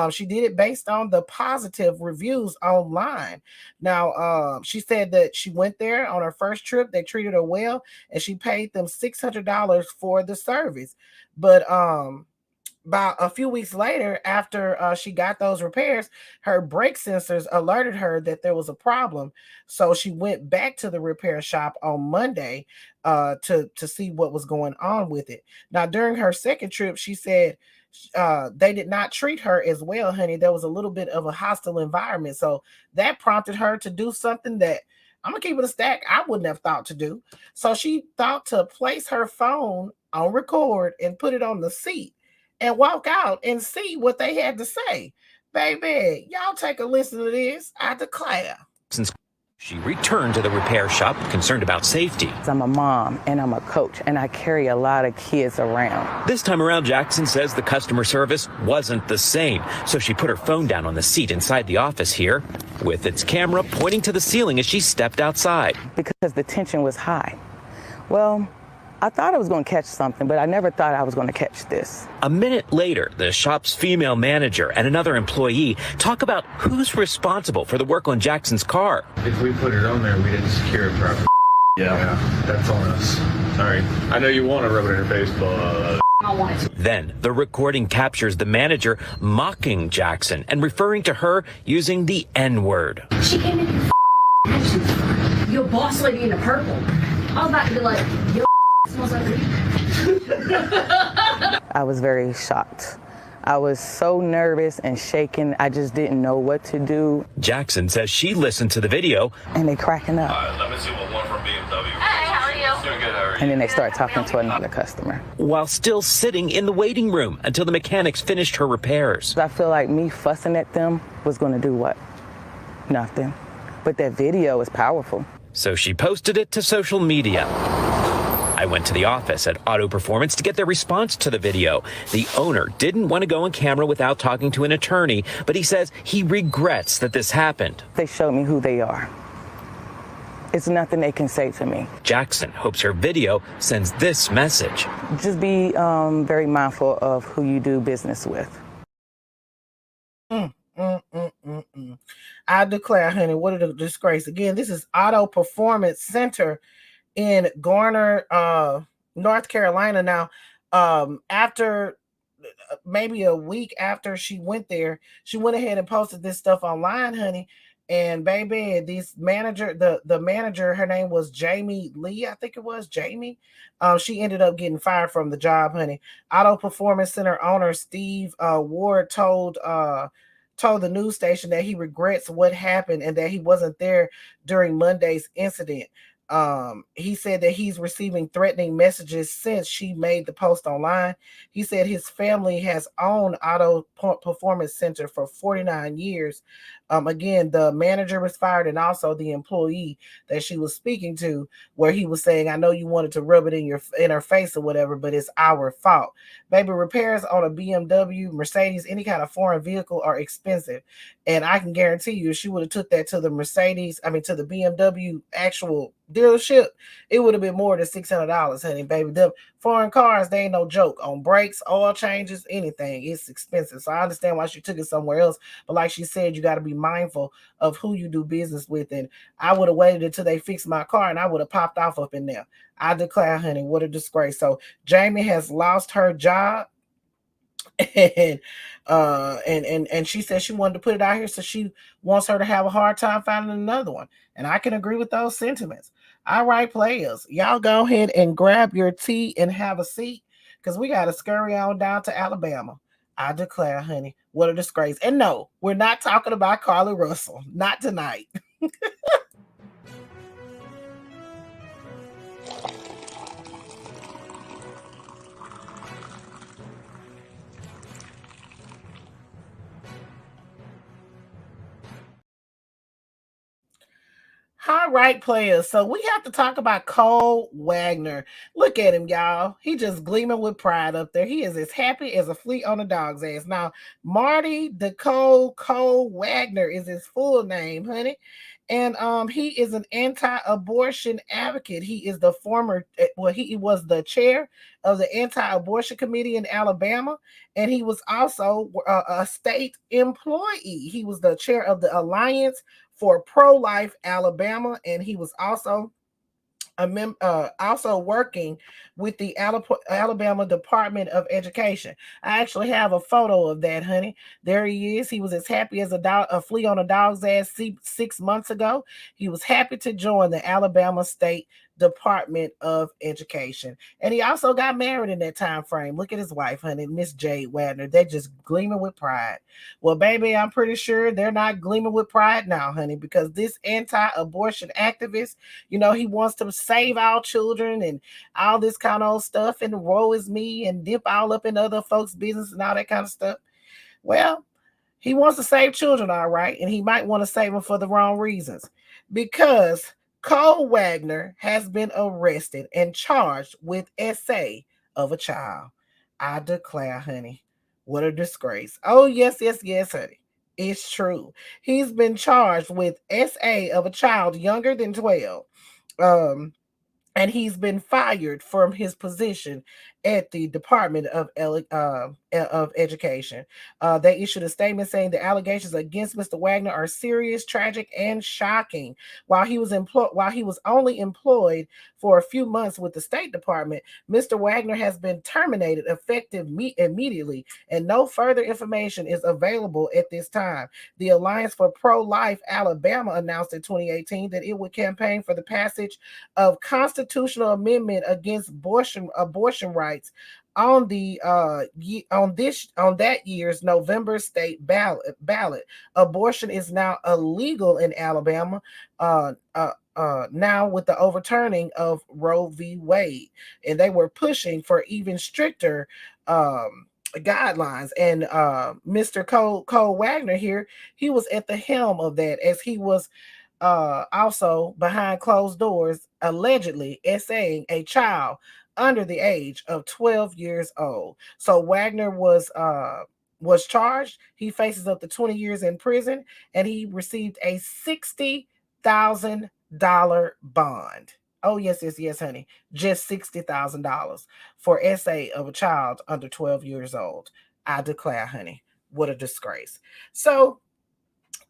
She did it based on the positive reviews online. Now, she said that she went there on her first trip. They treated her well, and she paid them $600 for the service. But about a few weeks later, after she got those repairs, her brake sensors alerted her that there was a problem. So she went back to the repair shop on Monday to see what was going on with it. Now, during her second trip, she said they did not treat her as well, honey. There was a little bit of a hostile environment. So that prompted her to do something that, I'm going to keep it a stack, I wouldn't have thought to do. So she thought to place her phone on record and put it on the seat and walk out and see what they had to say. Baby, y'all take a listen to this. I declare. Since she returned to the repair shop concerned about safety. I'm a mom and I'm a coach and I carry a lot of kids around. This time around, Jackson says the customer service wasn't the same. So she put her phone down on the seat inside the office here with its camera pointing to the ceiling as she stepped outside. Because the tension was high. Well, I thought I was going to catch something, but I never thought I was going to catch this. A minute later, the shop's female manager and another employee talk about who's responsible for the work on Jackson's car. If we put it on there, we didn't secure it properly. Yeah, that's on us. Sorry. I know you want to rub it in her face, but I want it. Then the recording captures the manager mocking Jackson and referring to her using the N-word. She came in your boss lady in the purple. I was about to be like, yo, smells like weed. I was very shocked. I was so nervous and shaken. I just didn't know what to do. Jackson says she listened to the video. And they cracking up. All right, let me see what one from BMW. Hey, how are you? And then they start talking to another customer. While still sitting in the waiting room until the mechanics finished her repairs. I feel like me fussing at them was going to do what? Nothing. But that video is powerful. So she posted it to social media. I went to the office at Auto Performance to get their response to the video. The owner didn't want to go on camera without talking to an attorney, but he says he regrets that this happened. They showed me who they are. It's nothing they can say to me. Jackson hopes her video sends this message. Just be very mindful of who you do business with. I declare, honey, what a disgrace. Again, this is Auto Performance Center in Garner, North Carolina. Now, after maybe a week after she went there, she went ahead and posted this stuff online, honey. And baby, this manager, the manager, her name was Jamie Lee, I think it was Jamie. She ended up getting fired from the job, honey. Auto Performance Center owner Steve Ward told the news station that he regrets what happened and that he wasn't there during Monday's incident. He said that he's receiving threatening messages since she made the post online. He said his family has owned Auto Performance Center for 49 years. Again, the manager was fired and also the employee that she was speaking to, where he was saying, I know you wanted to rub it in her face or whatever, but it's our fault. Baby, repairs on a BMW, Mercedes, any kind of foreign vehicle are expensive. And I can guarantee you, if she would have took that to the to the BMW actual dealership, it would have been more than $600, honey, baby. Them foreign cars, they ain't no joke. On brakes, oil changes, anything, it's expensive. So I understand why she took it somewhere else. But like she said, you got to be mindful of who you do business with. And I would have waited until they fixed my car and I would have popped off up in there. I declare, honey, what a disgrace. So Jamie has lost her job. And she said she wanted to put it out here, so she wants her to have a hard time finding another one. And I can agree with those sentiments. All right, players, y'all go ahead and grab your tea and have a seat, because we got to scurry on down to Alabama. I declare, honey, what a disgrace. And no, we're not talking about Carly Russell. Not tonight. All right, players. So we have to talk about Cole Wagner. Look at him, y'all. He just gleaming with pride up there. He is as happy as a flea on a dog's ass. Now, Marty Cole Wagner is his full name, honey. And he is an anti-abortion advocate. He is the he was the chair of the anti-abortion committee in Alabama, and he was also a state employee. He was the chair of the Alliance for Pro-Life Alabama, and he was also also working with the Alabama Department of Education. I actually have a photo of that, honey. There he is. He was as happy as a flea on a dog's ass 6 months ago. He was happy to join the Alabama State Department of Education. And he also got married in that time frame. Look at his wife, honey, Miss Jade Wagner. They're just gleaming with pride. Well, baby, I'm pretty sure they're not gleaming with pride now, honey, because this anti-abortion activist, you know, he wants to save our children and all this kind of stuff, and woe is me, and dip all up in other folks' business and all that kind of stuff. Well, he wants to save children, all right, and he might want to save them for the wrong reasons, because Cole Wagner has been arrested and charged with SA of a child. I declare, honey, what a disgrace. Oh, yes, honey. It's true. He's been charged with SA of a child younger than 12. And he's been fired from his position at the Department of Education. They issued a statement saying the allegations against Mr. Wagner are serious, tragic, and shocking. While he was only employed for a few months with the State Department, Mr. Wagner has been terminated effective immediately, and no further information is available at this time. The Alliance for Pro-Life Alabama announced in 2018 that it would campaign for the passage of constitutional amendment against abortion rights writes, on that year's November state ballot, abortion is now illegal in Alabama. Now with the overturning of Roe v. Wade, and they were pushing for even stricter guidelines. And Mr. Cole Wagner here, he was at the helm of that, as he was also behind closed doors allegedly essaying a child under the age of 12 years old. So Wagner was charged. He faces up to 20 years in prison, and he received a $60,000 bond. Oh, yes, honey. Just $60,000 for essay of a child under 12 years old. I declare, honey, what a disgrace. So,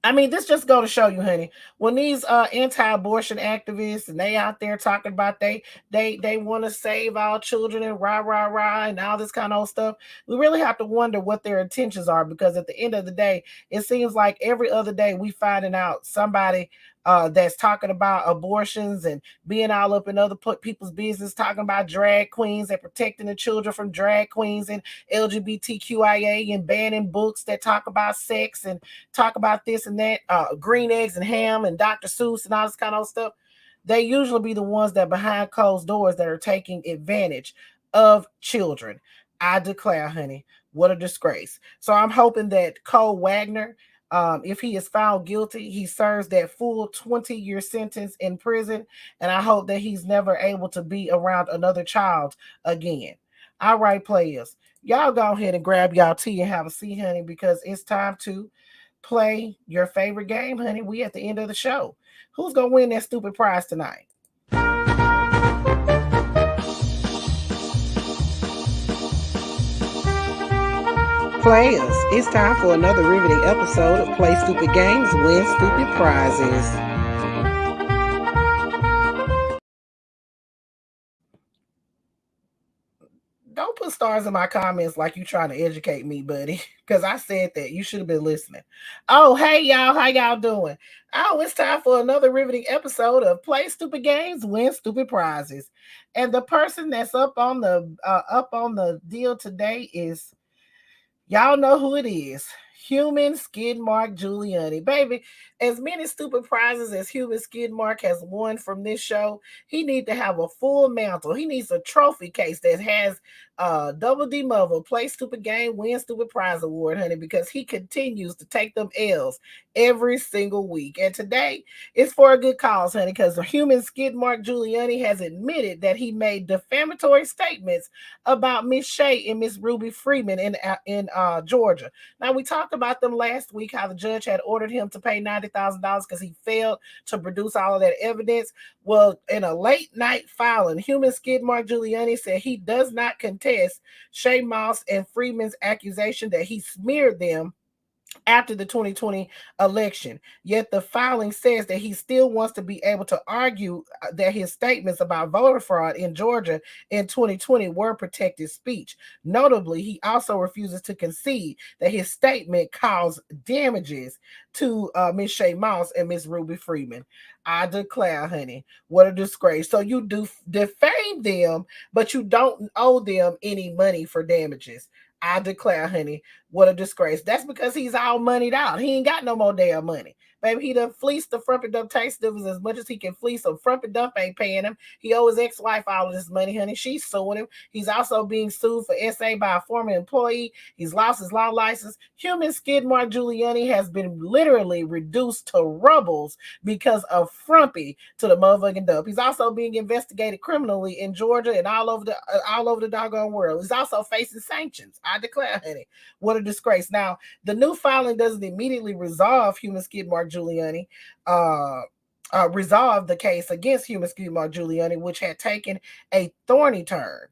I mean, this just go to show you, honey, when these anti-abortion activists and they out there talking about they want to save our children and rah and all this kind of stuff, we really have to wonder what their intentions are, because at the end of the day, it seems like every other day we finding out somebody that's talking about abortions and being all up in other people's business, talking about drag queens and protecting the children from drag queens and LGBTQIA and banning books that talk about sex and talk about this and that, green eggs and ham and Dr. Seuss and all this kind of stuff. They usually be the ones that behind closed doors that are taking advantage of children. I declare, honey, what a disgrace. So I'm hoping that Cole Wagner, if he is found guilty, he serves that full 20-year sentence in prison, and I hope that he's never able to be around another child again. All right, players, y'all go ahead and grab y'all tea and have a seat, honey, because it's time to play your favorite game, honey. We at the end of the show. Who's gonna win that stupid prize tonight? Players, it's time for another riveting episode of Play Stupid Games, Win Stupid Prizes. Don't put stars in my comments like you trying to educate me, buddy, because I said that. You should have been listening. Oh, hey, y'all. How y'all doing? Oh, it's time for another riveting episode of Play Stupid Games, Win Stupid Prizes. And the person that's up on the deal today is, y'all know who it is. Human Skid Mark Giuliani. Baby, as many stupid prizes as Human Skid Mark has won from this show, he needs to have a full mantle. He needs a trophy case that has Double D Mother Play Stupid Game, Win Stupid Prize Award, honey, because he continues to take them L's every single week. And today is for a good cause, honey, because Human Skid Mark Giuliani has admitted that he made defamatory statements about Miss Shay and Miss Ruby Freeman in Georgia. Now, we talked about them last week, how the judge had ordered him to pay $90,000 because he failed to produce all of that evidence. Well, in a late night filing, Human Skid Mark Giuliani said he does not contest Shay Moss and Freeman's accusation that he smeared them after the 2020 election. Yet the filing says that he still wants to be able to argue that his statements about voter fraud in Georgia in 2020 were protected speech. Notably, he also refuses to concede that his statement caused damages to Miss Shay Moss and Miss Ruby Freeman. I declare, honey, what a disgrace. So you do defame them, but you don't owe them any money for damages. I declare, honey, what a disgrace. That's because he's all moneyed out. He ain't got no more damn money. Baby, he done fleeced the Frump and Dump tax divas as much as he can fleece them. Frump and Dump ain't paying him. He owes his ex-wife all of this money, honey. She's suing him. He's also being sued for SA by a former employee. He's lost his law license. Human Skid Mark Giuliani has been literally reduced to rubbles because of Frumpy to the motherfucking dump. He's also being investigated criminally in Georgia and all over the doggone world. He's also facing sanctions. I declare, honey, what a disgrace. Now, the new filing doesn't immediately resolve Human Skid Mark Giuliani, resolve the case against Human Skid Mark Giuliani, which had taken a thorny turn.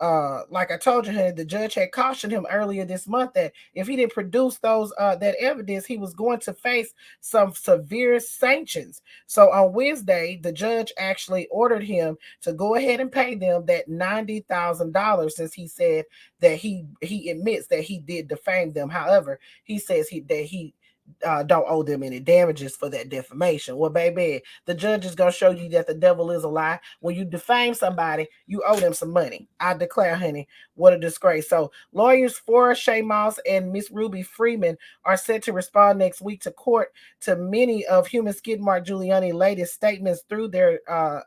Like I told you, honey, the judge had cautioned him earlier this month that if he didn't produce that evidence, he was going to face some severe sanctions. So on Wednesday, the judge actually ordered him to go ahead and pay them that $90,000, since he said that he admits that he did defame them. However, he says that he don't owe them any damages for that defamation. Well, baby, the judge is going to show you that the devil is a lie. When you defame somebody, you owe them some money. I declare, honey, what a disgrace. So lawyers for Shay Moss and Miss Ruby Freeman are set to respond next week to court to many of human skid mark Giuliani's latest statements through their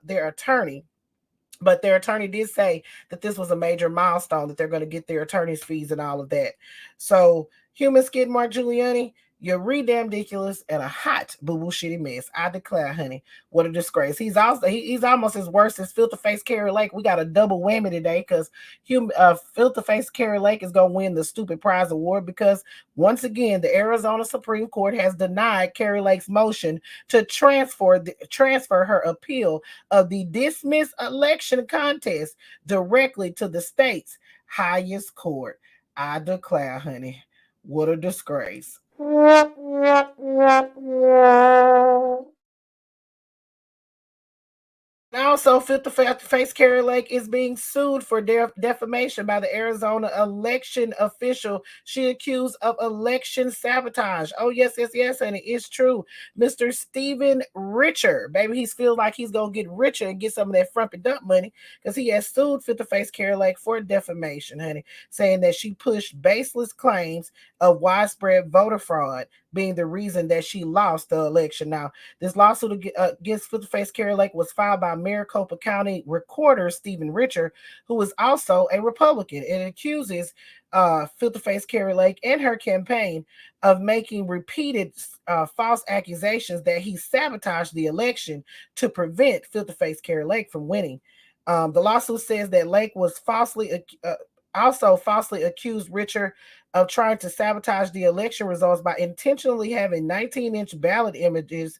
attorney. But their attorney did say that this was a major milestone, that they're going to get their attorney's fees and all of that. So human skid mark Giuliani, you're ridiculous and a hot boo-boo shitty mess. I declare, honey, what a disgrace. He's almost as worse as Filthy Face Kari Lake. We got a double whammy today because Filthy Face Kari Lake is going to win the stupid prize award because once again, the Arizona Supreme Court has denied Kari Lake's motion to transfer her appeal of the dismissed election contest directly to the state's highest court. I declare, honey, what a disgrace. Also, Filthy Face Kari Lake is being sued for defamation by the Arizona election official she accused of election sabotage. Oh, yes, and it is true. Mr. Stephen Richer, baby, he feels like he's going to get richer and get some of that frumpy dump money because he has sued Filthy Face Kari Lake for defamation, honey, saying that she pushed baseless claims of widespread voter fraud being the reason that she lost the election. Now, this lawsuit against Filthy Face Kari Lake was filed by Maricopa County Recorder Stephen Richer, who is also a Republican. It accuses Filthy Face Kari Lake and her campaign of making repeated false accusations that he sabotaged the election to prevent Filthy Face Kari Lake from winning. The lawsuit says that Lake was falsely accused Richer of trying to sabotage the election results by intentionally having 19-inch ballot images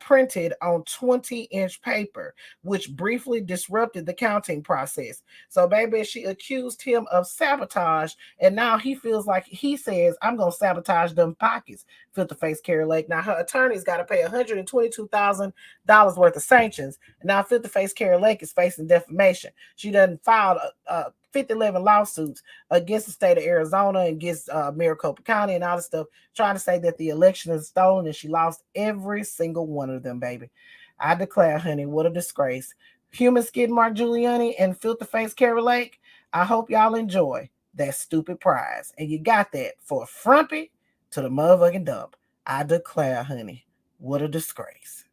printed on 20-inch paper, which briefly disrupted the counting process. So, baby, she accused him of sabotage, and now he feels like he says, I'm going to sabotage them pockets, Filthy Face Kari Lake. Now, her attorney's got to pay $122,000 worth of sanctions. And now, Filthy Face Kari Lake is facing defamation. She done filed 11 lawsuits against the state of Arizona and against Maricopa County and all this stuff, trying to say that the election is stolen, and she lost every single one of them, baby. I declare, honey, what a disgrace. Human skid mark Giuliani and Filthy Face Kari Lake, I hope y'all enjoy that stupid prize. And you got that for a frumpy to the motherfucking dump. I declare, honey, what a disgrace.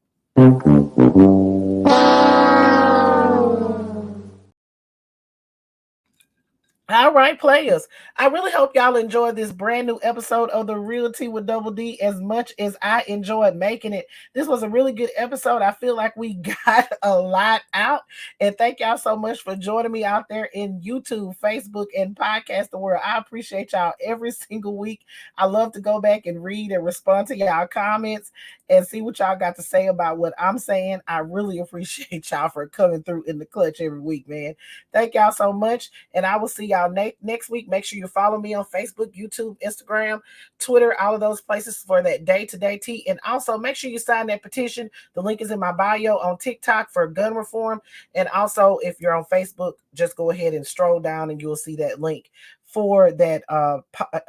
All right, players. I really hope y'all enjoyed this brand new episode of The Real Tea with Double D as much as I enjoyed making it. This was a really good episode. I feel like we got a lot out. And thank y'all so much for joining me out there in YouTube, Facebook, and Podcast the World. I appreciate y'all every single week. I love to go back and read and respond to y'all comments and see what y'all got to say about what I'm saying. I really appreciate y'all for coming through in the clutch every week, man. Thank y'all so much. And I will see y'all next week. Make sure you follow me on Facebook, YouTube, Instagram, Twitter, all of those places for that day-to-day tea. And also make sure you sign that petition. The link is in my bio on TikTok for gun reform. And also, if you're on Facebook, just go ahead and stroll down and you'll see that link for that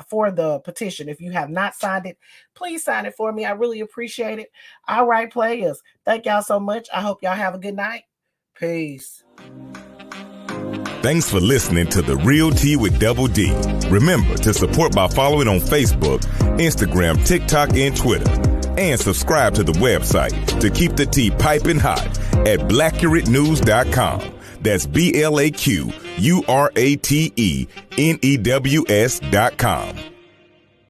for the petition. If you have not signed it, please sign it for me. I really appreciate it. All right, players. Thank y'all so much. I hope y'all have a good night. Peace. Thanks for listening to The Real Tea with Double D. Remember to support by following on Facebook, Instagram, TikTok, and Twitter. And subscribe to the website to keep the tea piping hot at blackuratnews.com. That's BLAQURATENEWS.com.